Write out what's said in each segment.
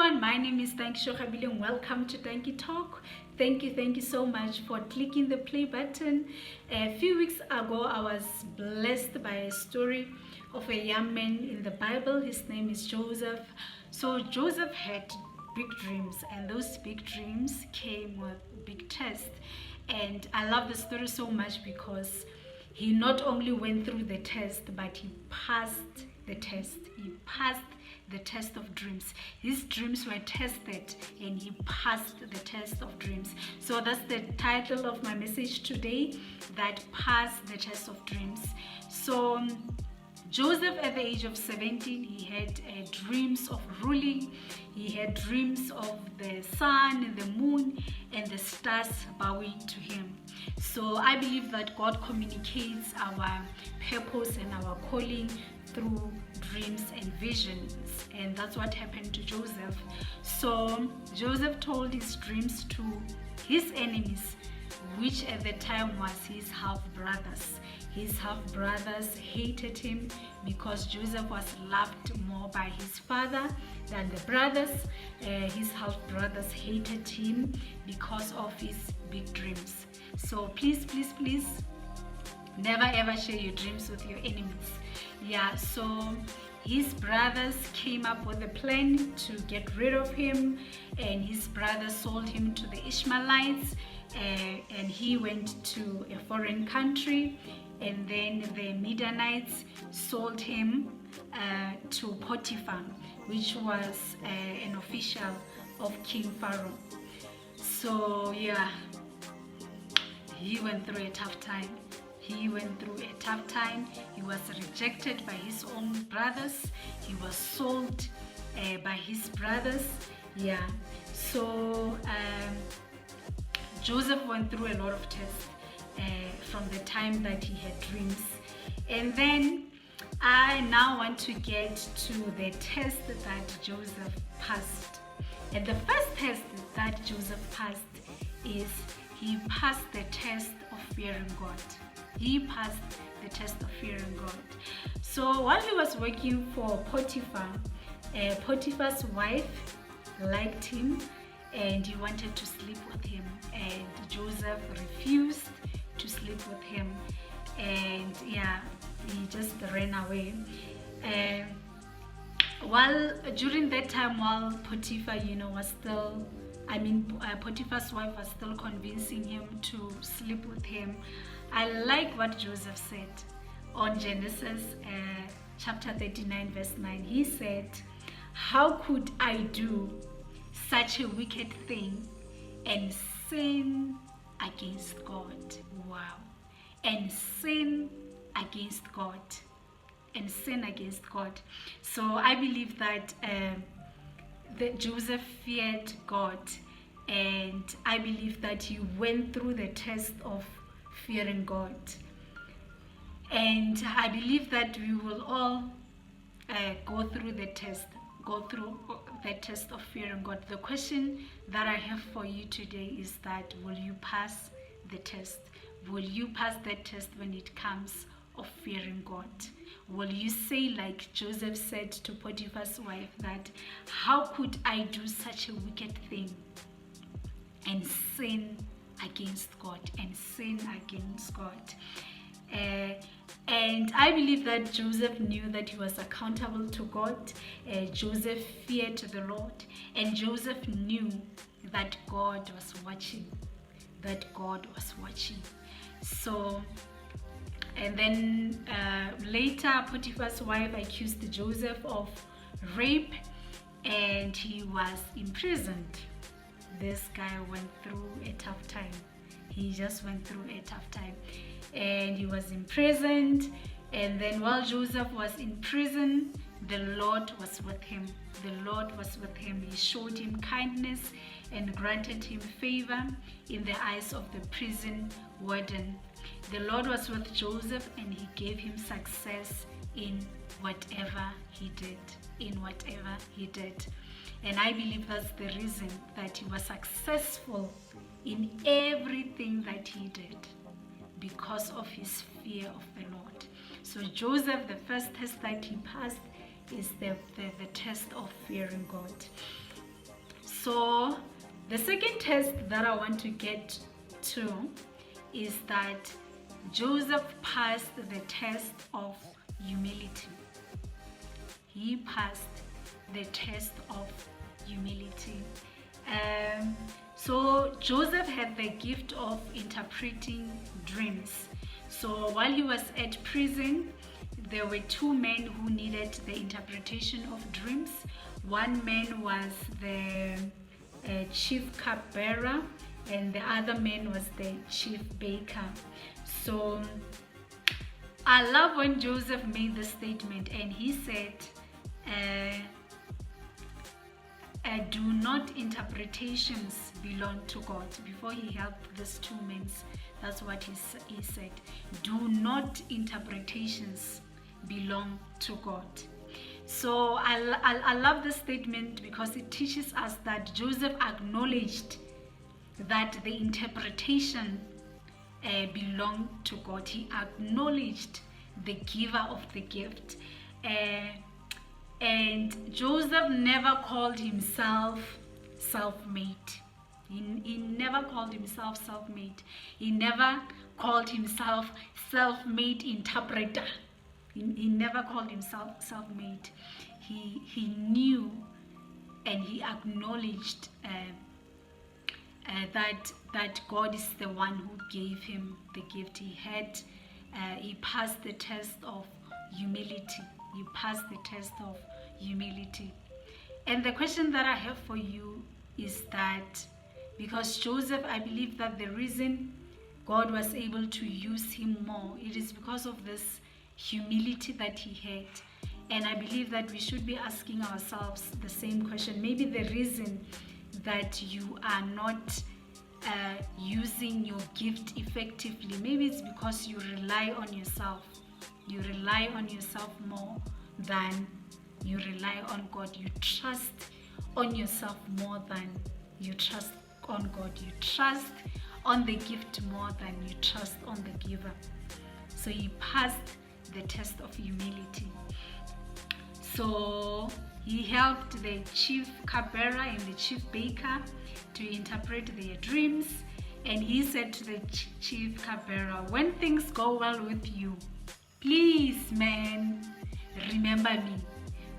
everyone, my name is Tanki Shokhabile and welcome to Tanki Talk. Thank you so much for clicking the play button. A few weeks ago, I was blessed by a story of a young man in the Bible. His name is Joseph. So Joseph had big dreams, and those big dreams came with big tests. And I love the story so much because he not only went through the test, but he passed the test. He passed the test of dreams. His dreams were tested and he passed the test of dreams. So that's the title of my message today, that passed the test of dreams. So Joseph, at the age of 17, he had dreams of ruling. He had dreams of the sun and the moon and the stars bowing to him. So I believe that God communicates our purpose and our calling through dreams and visions, and that's what happened to Joseph. So Joseph told his dreams to his enemies, which at the time was his half-brothers. His half-brothers hated him because Joseph was loved more by his father than the brothers. His half-brothers hated him because of his big dreams. So please never ever share your dreams with your enemies. Yeah, so his brothers came up with a plan to get rid of him, and his brothers sold him to the Ishmaelites, and he went to a foreign country, and then the Midianites sold him to Potiphar, which was an official of King Pharaoh. So yeah, he went through a tough time. He was rejected by his own brothers. He was sold by his brothers. Yeah. So Joseph went through a lot of tests from the time that he had dreams. And then I now want to get to the test that Joseph passed. And the first test that Joseph passed is he passed the test of fearing God. He passed the test of fearing God. So while he was working for Potiphar, Potiphar's wife liked him and he wanted to sleep with him, and Joseph refused to sleep with him, and yeah, he just ran away. During that time, while Potiphar, was still, Potiphar's wife was still convincing him to sleep with him, I like what Joseph said on Genesis chapter 39 verse 9. He said, "How could I do such a wicked thing and sin against God?" Wow. And sin against God. And sin against God. So I believe that Joseph feared God, and I believe that he went through the test of fearing God. And I believe that we will all go through the test of fearing God. The question that I have for you today is that, will you pass the test? Will you pass the test when it comes of fearing God? Will you say, like Joseph said to Potiphar's wife, that how could I do such a wicked thing and sin against God, and I believe that Joseph knew that he was accountable to God. Joseph feared the Lord, and Joseph knew that God was watching. So, and then later Potiphar's wife accused Joseph of rape, and he was imprisoned. This guy went through a tough time. He just went through a tough time, and he was imprisoned. And then while Joseph was in prison, the Lord was with him. He showed him kindness and granted him favor in the eyes of the prison warden. The Lord was with Joseph, and he gave him success in whatever he did. And I believe that's the reason that he was successful in everything that he did, because of his fear of the Lord. So Joseph, the first test that he passed is the test of fearing God. So the second test that I want to get to is that Joseph passed the test of humility. He passed the test of humility. So Joseph had the gift of interpreting dreams. So while he was at prison, there were two men who needed the interpretation of dreams. One man was the chief cupbearer, and the other man was the chief baker. So I love when Joseph made the statement, and he said, do not interpretations belong to God. Before he helped these two men, that's what he said. Do not interpretations belong to God. So I love this statement because it teaches us that Joseph acknowledged that the interpretation belonged to God. He acknowledged the giver of the gift. And Joseph never called himself self-made. He never called himself self-made. He never called himself self-made interpreter. He never called himself self-made. He knew and he acknowledged that God is the one who gave him the gift. He passed the test of humility. He passed the test of humility. And the question that I have for you is that because Joseph, I believe that the reason God was able to use him more, it is because of this humility that he had. And I believe that we should be asking ourselves the same question. Maybe the reason that you are not using your gift effectively, maybe it's because you rely on yourself. You rely on yourself more than you rely on God. You trust on yourself more than you trust on God. You trust on the gift more than you trust on the giver. So he passed the test of humility. So he helped the chief cupbearer and the chief baker to interpret their dreams. And he said to the chief cupbearer, when things go well with you, please, man, remember me.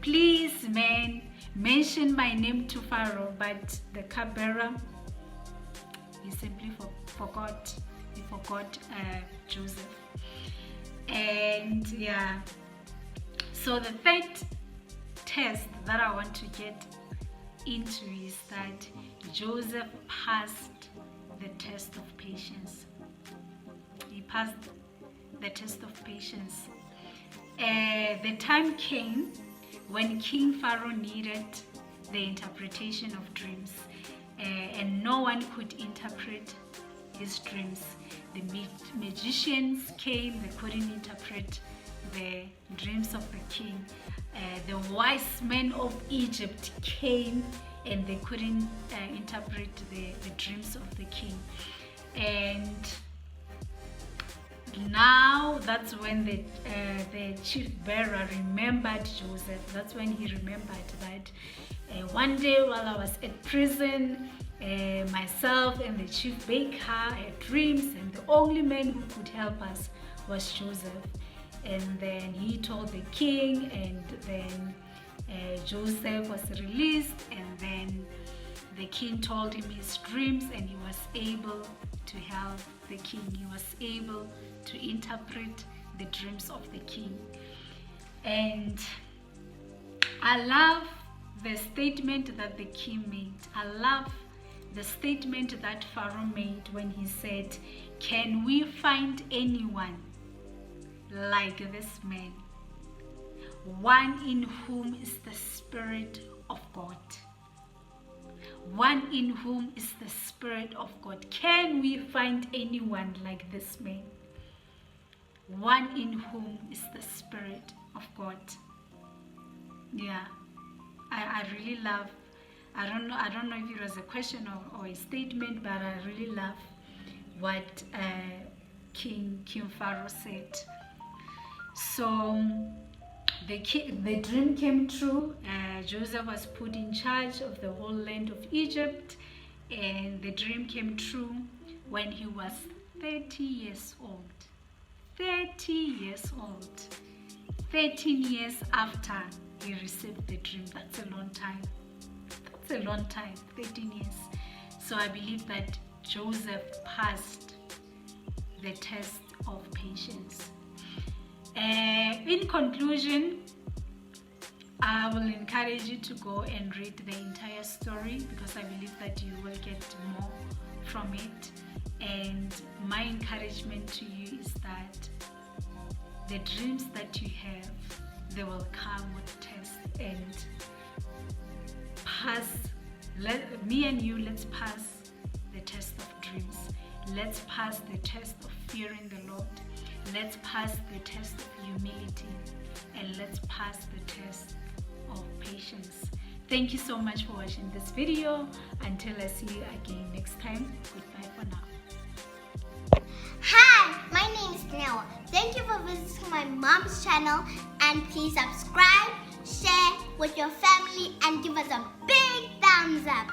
Please, man, mention my name to Pharaoh. But the cupbearer, he simply forgot. He forgot Joseph. And yeah, so the third test that I want to get into is that Joseph passed the test of patience. He passed the test of patience. The time came when King Pharaoh needed the interpretation of dreams, and no one could interpret his dreams. The magicians came, they couldn't interpret the dreams of the king. The wise men of Egypt came and they couldn't interpret the dreams of the king. And now that's when the chief bearer remembered Joseph. That's when he remembered that one day while I was at prison, myself and the chief baker had dreams, and the only man who could help us was Joseph. And then he told the king, and then Joseph was released, and then the king told him his dreams, and he was able to help the king. He was able to interpret the dreams of the king. And I love the statement that the king made. I love the statement that Pharaoh made when he said, can we find anyone like this man, one in whom is the Spirit of God? One in whom is the Spirit of God. Can we find anyone like this man? One in whom is the Spirit of God. Yeah, I really love, I don't know if it was a question or a statement, but I really love what King Pharaoh said. So the dream came true. Joseph was put in charge of the whole land of Egypt, and the dream came true when he was 30 years old. 30 years old. 13 years after he received the dream. That's a long time. That's a long time, 13 years. So I believe that Joseph passed the test of patience. In conclusion, I will encourage you to go and read the entire story, because I believe that you will get more from it. And my encouragement to you is that the dreams that you have, they will come with tests, and me and you, let's pass the test of dreams. Let's pass the test of fearing the Lord. Let's pass the test of humility, and let's pass the test of patience. Thank you so much for watching this video. Until I see you again next time, goodbye for now. Hi, my name is Noah. Thank you for visiting my mom's channel, and please subscribe, share with your family, and give us a big thumbs up.